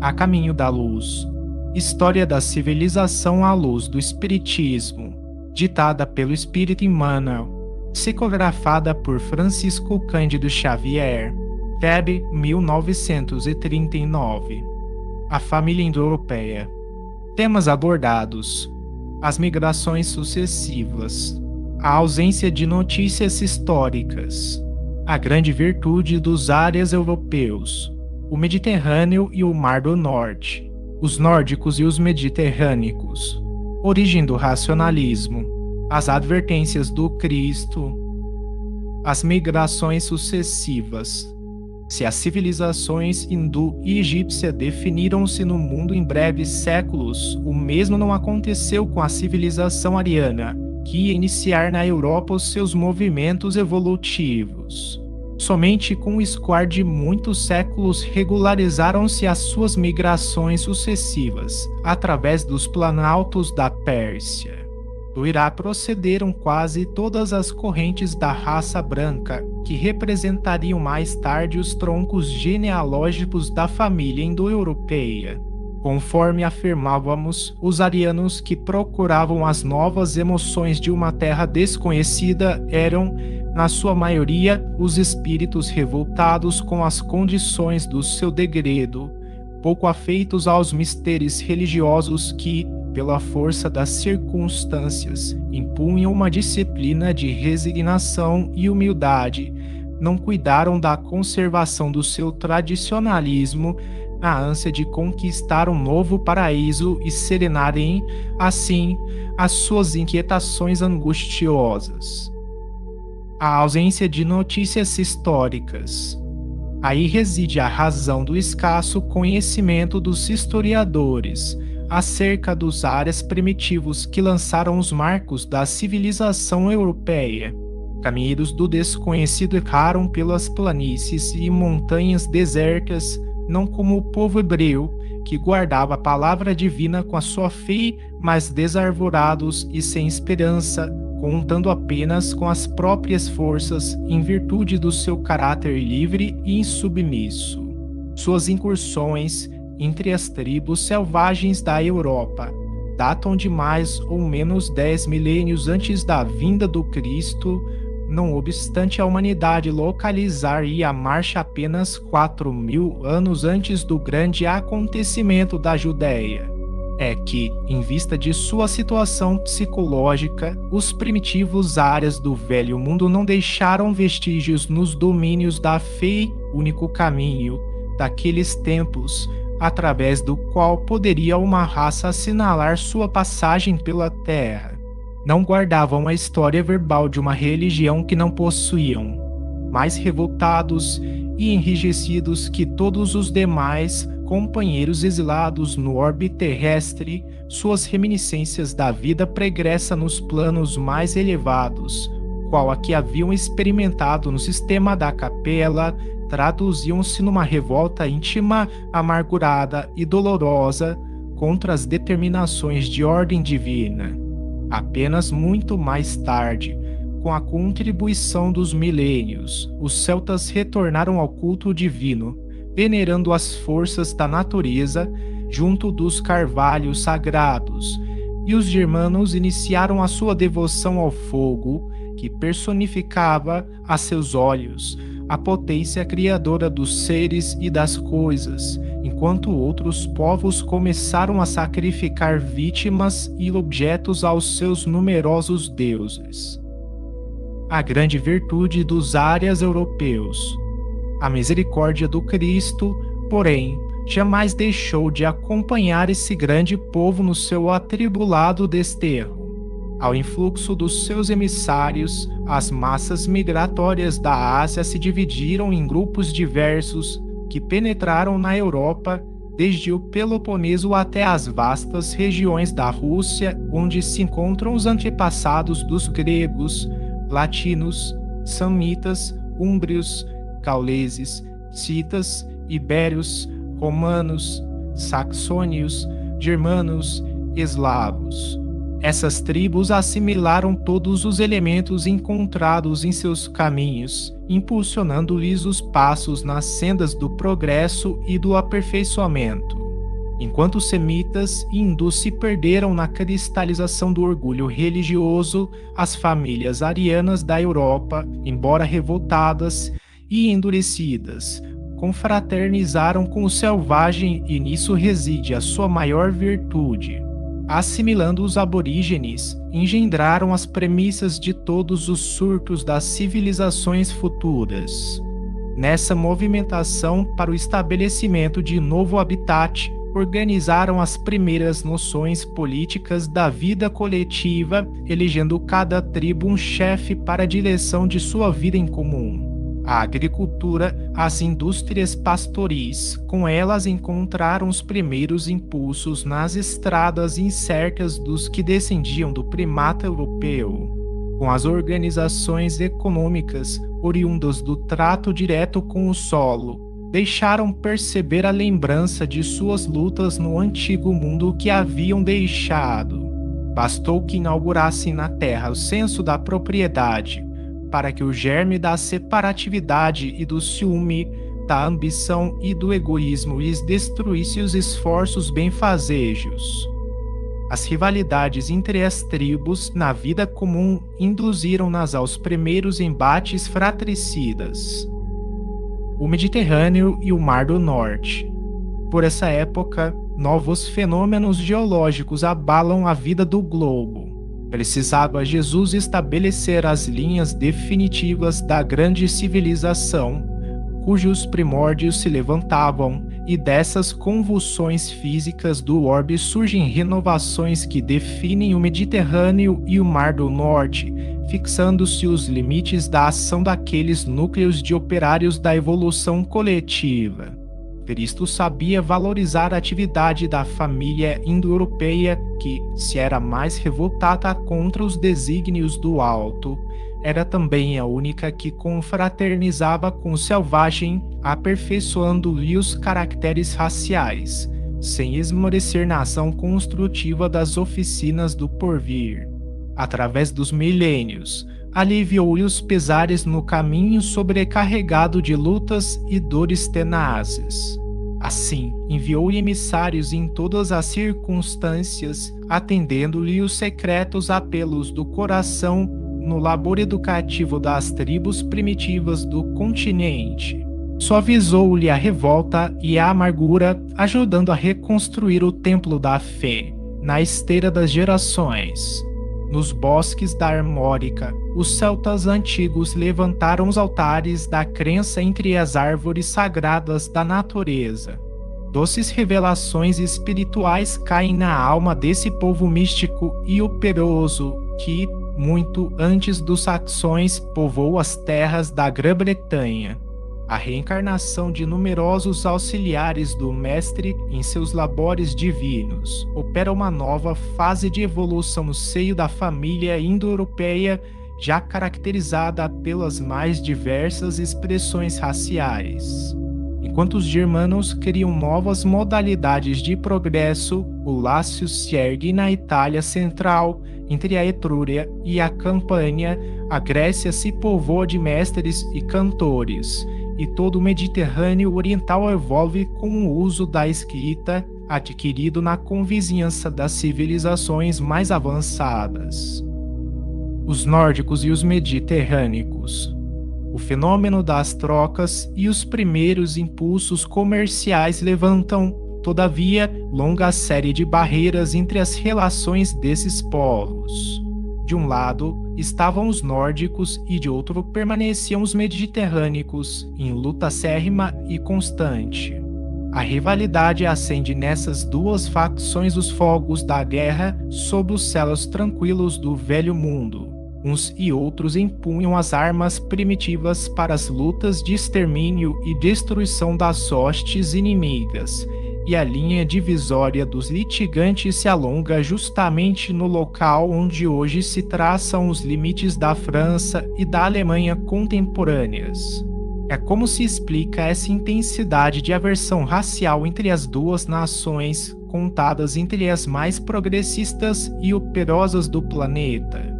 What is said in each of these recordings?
A Caminho da Luz. História da civilização à luz do Espiritismo. Ditada pelo Espírito Emmanuel. Psicografada por Francisco Cândido Xavier. Feb. 1939. A família indo-europeia. Temas abordados: as migrações sucessivas, a ausência de notícias históricas, a grande virtude dos áreas europeus, o Mediterrâneo e o Mar do Norte, os nórdicos e os mediterrânicos, origem do racionalismo, as advertências do Cristo, as migrações sucessivas. Se as civilizações hindu e egípcia definiram-se no mundo em breves séculos, o mesmo não aconteceu com a civilização ariana, que ia iniciar na Europa os seus movimentos evolutivos. Somente com o escoar de muitos séculos regularizaram-se as suas migrações sucessivas, através dos planaltos da Pérsia. Do Irá procederam quase todas as correntes da raça branca, que representariam mais tarde os troncos genealógicos da família indo-europeia. Conforme afirmávamos, os arianos que procuravam as novas emoções de uma terra desconhecida eram, na sua maioria, os espíritos revoltados com as condições do seu degredo, pouco afeitos aos mistérios religiosos que, pela força das circunstâncias, impunham uma disciplina de resignação e humildade, não cuidaram da conservação do seu tradicionalismo, na ânsia de conquistar um novo paraíso e serenarem, assim, as suas inquietações angustiosas. A ausência de notícias históricas. Aí reside a razão do escasso conhecimento dos historiadores acerca dos áreas primitivos que lançaram os marcos da civilização europeia. Caminheiros do desconhecido erraram pelas planícies e montanhas desertas, não como o povo hebreu, que guardava a palavra divina com a sua fé, mas desarvorados e sem esperança, contando apenas com as próprias forças em virtude do seu caráter livre e insubmisso. Suas incursões entre as tribos selvagens da Europa datam de mais ou menos 10 milênios antes da vinda do Cristo, não obstante a humanidade localizar a marcha apenas 4.000 anos antes do grande acontecimento da Judéia. É que, em vista de sua situação psicológica, os primitivos árias do Velho Mundo não deixaram vestígios nos domínios da fé, único caminho daqueles tempos, através do qual poderia uma raça assinalar sua passagem pela Terra. Não guardavam a história verbal de uma religião que não possuíam. Mais revoltados e enrijecidos que todos os demais companheiros exilados no orbe terrestre, suas reminiscências da vida pregressa nos planos mais elevados, qual a que haviam experimentado no sistema da capela, traduziam-se numa revolta íntima, amargurada e dolorosa contra as determinações de ordem divina. Apenas muito mais tarde, com a contribuição dos milênios, os celtas retornaram ao culto divino, venerando as forças da natureza junto dos carvalhos sagrados, e os germanos iniciaram a sua devoção ao fogo, que personificava a seus olhos a potência criadora dos seres e das coisas, enquanto outros povos começaram a sacrificar vítimas e objetos aos seus numerosos deuses. A grande virtude dos árias europeus. A misericórdia do Cristo, porém, jamais deixou de acompanhar esse grande povo no seu atribulado desterro. Ao influxo dos seus emissários, as massas migratórias da Ásia se dividiram em grupos diversos que penetraram na Europa, desde o Peloponeso até as vastas regiões da Rússia, onde se encontram os antepassados dos gregos, latinos, samitas, úmbrios, gauleses, citas, ibérios, romanos, saxônios, germanos, eslavos. Essas tribos assimilaram todos os elementos encontrados em seus caminhos, impulsionando-lhes os passos nas sendas do progresso e do aperfeiçoamento. enquanto os semitas e hindus se perderam na cristalização do orgulho religioso, as famílias arianas da Europa, embora revoltadas e endurecidas, confraternizaram com o selvagem e nisso reside a sua maior virtude. Assimilando os aborígenes, engendraram as premissas de todos os surtos das civilizações futuras. Nessa movimentação para o estabelecimento de novo habitat, organizaram as primeiras noções políticas da vida coletiva, elegendo cada tribo um chefe para a direção de sua vida em comum. A agricultura, as indústrias pastoris, com elas encontraram os primeiros impulsos nas estradas incertas dos que descendiam do primata europeu. Com as organizações econômicas oriundas do trato direto com o solo, deixaram perceber a lembrança de suas lutas no antigo mundo que haviam deixado. Bastou que inaugurassem na terra o senso da propriedade, para que o germe da separatividade e do ciúme, da ambição e do egoísmo lhes destruísse os esforços benfazejos. As rivalidades entre as tribos na vida comum induziram-nas aos primeiros embates fratricidas. O Mediterrâneo e o Mar do Norte. Por essa época, novos fenômenos geológicos abalam a vida do globo. Precisava Jesus estabelecer as linhas definitivas da grande civilização, cujos primórdios se levantavam, e dessas convulsões físicas do orbe surgem renovações que definem o Mediterrâneo e o Mar do Norte, fixando-se os limites da ação daqueles núcleos de operários da evolução coletiva. Cristo sabia valorizar a atividade da família indo-europeia que, se era mais revoltada contra os desígnios do alto, era também a única que confraternizava com o selvagem, aperfeiçoando-lhe os caracteres raciais, sem esmorecer na ação construtiva das oficinas do porvir. Através dos milênios, aliviou-lhe os pesares no caminho sobrecarregado de lutas e dores tenazes. Assim, enviou-lhe emissários em todas as circunstâncias, atendendo-lhe os secretos apelos do coração no labor educativo das tribos primitivas do continente. Suavizou-lhe a revolta e a amargura, ajudando a reconstruir o templo da fé, na esteira das gerações. Nos bosques da Armórica, os celtas antigos levantaram os altares da crença entre as árvores sagradas da natureza. Doces revelações espirituais caem na alma desse povo místico e operoso que, muito antes dos saxões, povoou as terras da Grã-Bretanha. A reencarnação de numerosos auxiliares do Mestre em seus labores divinos opera uma nova fase de evolução no seio da família indo-europeia, já caracterizada pelas mais diversas expressões raciais. Enquanto os germanos criam novas modalidades de progresso, o Lácio se ergue na Itália central, entre a Etrúria e a Campânia, a Grécia se povoa de mestres e cantores, e todo o Mediterrâneo oriental evolve com o uso da escrita, adquirido na convizinhança das civilizações mais avançadas. Os nórdicos e os mediterrânicos. O fenômeno das trocas e os primeiros impulsos comerciais levantam, todavia, longa série de barreiras entre as relações desses povos. De um lado estavam os nórdicos e de outro permaneciam os mediterrânicos, em luta acérrima e constante. A rivalidade acende nessas duas facções os fogos da guerra sob os céus tranquilos do velho mundo. Uns e outros empunham as armas primitivas para as lutas de extermínio e destruição das hostes inimigas, e a linha divisória dos litigantes se alonga justamente no local onde hoje se traçam os limites da França e da Alemanha contemporâneas. É como se explica essa intensidade de aversão racial entre as duas nações, contadas entre as mais progressistas e operosas do planeta.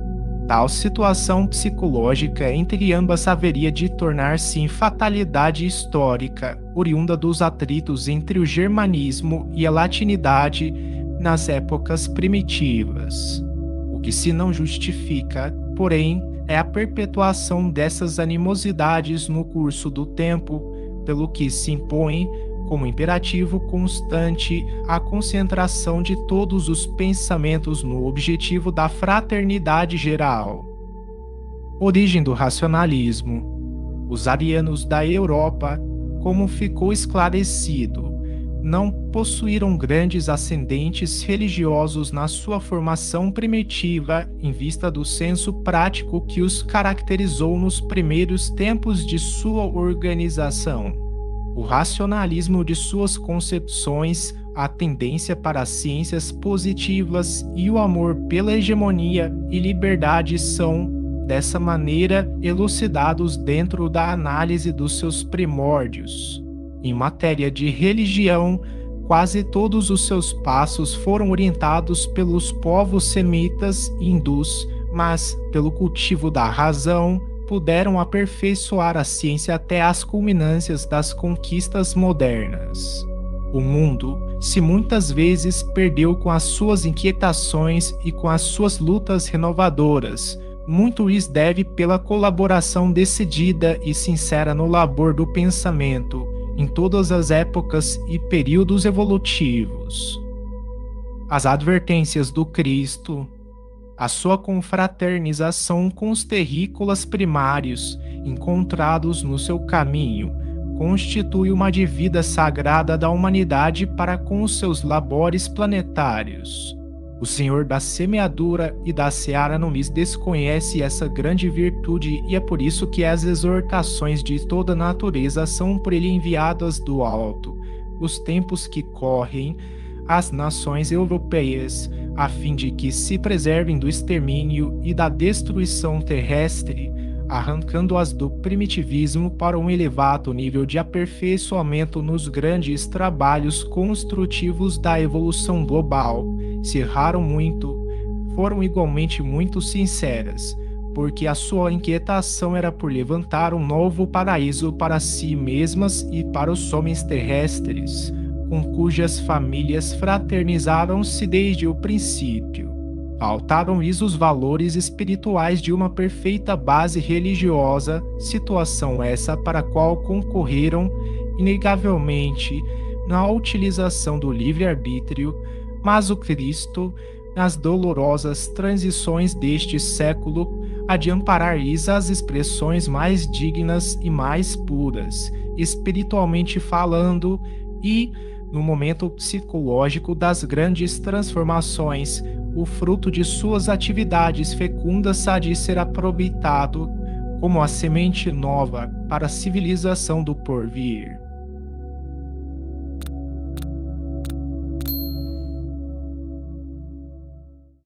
Tal situação psicológica entre ambas haveria de tornar-se em fatalidade histórica, oriunda dos atritos entre o germanismo e a latinidade nas épocas primitivas. O que se não justifica, porém, é a perpetuação dessas animosidades no curso do tempo, pelo que se impõe como imperativo constante a concentração de todos os pensamentos no objetivo da fraternidade geral. Origem do racionalismo. Os arianos da Europa, como ficou esclarecido, não possuíram grandes ascendentes religiosos na sua formação primitiva em vista do senso prático que os caracterizou nos primeiros tempos de sua organização. O racionalismo de suas concepções, a tendência para as ciências positivas e o amor pela hegemonia e liberdade são, dessa maneira, elucidados dentro da análise dos seus primórdios. Em matéria de religião, quase todos os seus passos foram orientados pelos povos semitas e hindus, mas, pelo cultivo da razão, puderam aperfeiçoar a ciência até as culminâncias das conquistas modernas. O mundo se muitas vezes perdeu com as suas inquietações e com as suas lutas renovadoras. Muito lhes deve pela colaboração decidida e sincera no labor do pensamento, em todas as épocas e períodos evolutivos. As advertências do Cristo, a sua confraternização com os terrícolas primários encontrados no seu caminho, constitui uma dívida sagrada da humanidade para com os seus labores planetários. O Senhor da semeadura e da seara não lhes desconhece essa grande virtude e é por isso que as exortações de toda natureza são por ele enviadas do alto. Os tempos que correm, as nações europeias, a fim de que se preservem do extermínio e da destruição terrestre, arrancando-as do primitivismo para um elevado nível de aperfeiçoamento nos grandes trabalhos construtivos da evolução global, se erraram muito, foram igualmente muito sinceras, porque a sua inquietação era por levantar um novo paraíso para si mesmas e para os homens terrestres, com cujas famílias fraternizaram-se desde o princípio. Faltaram-lhes os valores espirituais de uma perfeita base religiosa, situação essa para a qual concorreram, inegavelmente, na utilização do livre-arbítrio, mas o Cristo, nas dolorosas transições deste século, há de amparar-lhes as expressões mais dignas e mais puras, espiritualmente falando, e, no momento psicológico das grandes transformações, o fruto de suas atividades fecundas há de ser aproveitado como a semente nova para a civilização do porvir.